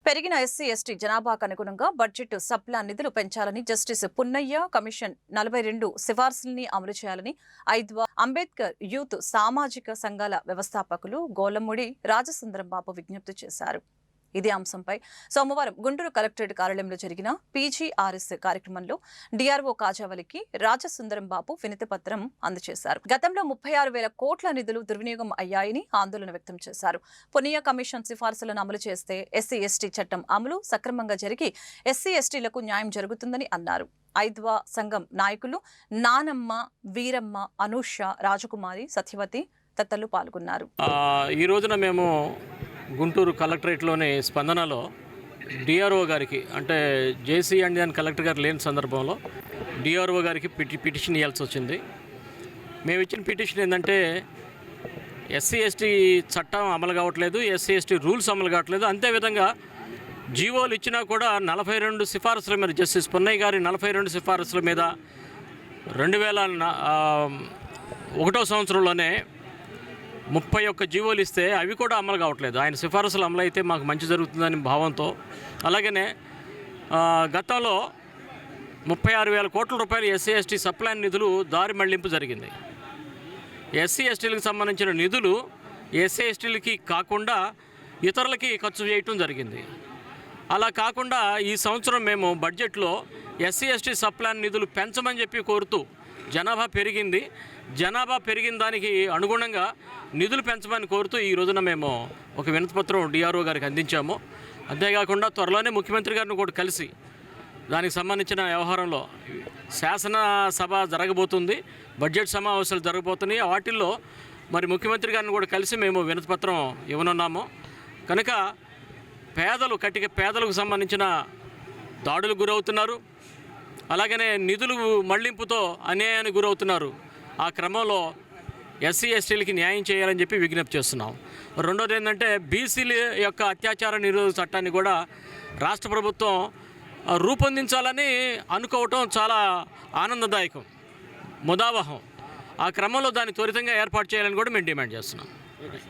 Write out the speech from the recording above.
పెరిగిన SC ST జనాభాకు అనుగుణంగా బడ్జెట్ సప్లా నిధులు పెంచాలని జస్టిస్ పున్నయ్య కమిషన్ 42 సిఫార్సుల్ని అమలు చేయాలని ఐద్వా అంబేద్కర్ యూత్ సామాజిక సంఘాల వ్యవస్థాపకులు గోలముడి రాజసుందరం బాబు విజ్ఞప్తి చేశారు. ఇదే అంశంపై సోమవారం గుంటూరు కలెక్టరేట్ కార్యాలయంలో జరిగిన పీజీఆర్ఎస్ కార్యక్రమంలో డిఆర్ఓ కాజావలికి రాజసుందరం బాబు వినతి పత్రం అందజేశారు. గతంలో 36,000 కోట్ల నిధులు దుర్వినియోగం అయ్యాయని ఆందోళన వ్యక్తం చేశారు. పునియా కమిషన్ సిఫార్సులను అమలు చేస్తే ఎస్సీ ఎస్టీ చట్టం అమలు సక్రమంగా జరిగి ఎస్సీ ఎస్టీలకు న్యాయం జరుగుతుందని అన్నారు. ఐద్వా సంఘం నాయకులు నానమ్మ, వీరమ్మ, అనూష, రాజకుమారి, సత్యవతి తదితరులు పాల్గొన్నారు. ఈ రోజున మేము గుంటూరు కలెక్టరేట్లోని స్పందనలో డిఆర్ఓ గారికి అంటే జేసీ ఇండియన్ కలెక్టర్ గారు లేని సందర్భంలో డిఆర్ఓ గారికి పిటిషన్ ఇవ్వాల్సి వచ్చింది. మేము ఇచ్చిన పిటిషన్ ఏంటంటే ఎస్సీ ఎస్టీ చట్టం అమలు కావట్లేదు, ఎస్సీ ఎస్టీ రూల్స్ అమలు కావట్లేదు. అంతేవిధంగా జీవోలు ఇచ్చినా కూడా 42 సిఫారసుల మీద జస్టిస్ పున్నయ్య గారి 42 సిఫారసుల మీద 2001వ సంవత్సరంలోనే 31 జీవోలు ఇస్తే అవి కూడా అమలు కావట్లేదు. ఆయన సిఫారసులు అమలు అయితే మాకు మంచి జరుగుతుందని భావంతో, అలాగనే గతంలో 36,000 కోట్ల రూపాయలు ఎస్సీ ఎస్టీ సప్లాన్ నిధులు దారి మళ్లింపు జరిగింది. ఎస్సీ ఎస్టీలకు సంబంధించిన నిధులు ఎస్సీ ఎస్టీలకి కాకుండా ఇతరులకి ఖర్చు చేయటం జరిగింది. అలా కాకుండా ఈ సంవత్సరం మేము బడ్జెట్లో ఎస్సీ ఎస్టీ సప్లాన్ నిధులు పెంచమని చెప్పి కోరుతూ జనాభా పెరిగిన దానికి అనుగుణంగా నిధులు పెంచమని కోరుతూ ఈ రోజున మేము ఒక వినతిపత్రం డిఆర్ఓ గారికి అందించాము. అంతేకాకుండా త్వరలోనే ముఖ్యమంత్రి గారిని కూడా కలిసి దానికి సంబంధించిన వ్యవహారంలో శాసనసభ జరగబోతుంది, బడ్జెట్ సమావేశాలు జరగబోతున్నాయి. వాటిల్లో మరి ముఖ్యమంత్రి గారిని కూడా కలిసి మేము వినతిపత్రం ఇవ్వనున్నాము. కనుక కటిక పేదలకు సంబంధించిన దాడులకు గురవుతున్నారు, అలాగనే నిధులు మళ్లింపుతో అన్యాయానికి గురవుతున్నారు. ఆ క్రమంలో ఎస్సీ ఎస్టీలకి న్యాయం చేయాలని చెప్పి విజ్ఞప్తి చేస్తున్నాం. రెండోది ఏంటంటే బీసీల యొక్క అత్యాచార నిరోధక చట్టాన్ని కూడా రాష్ట్ర ప్రభుత్వం రూపొందించాలని అనుకోవటం చాలా ఆనందదాయకం, ముదావహం. ఆ క్రమంలో దాన్ని త్వరితంగా ఏర్పాటు చేయాలని కూడా మేము డిమాండ్ చేస్తున్నాం.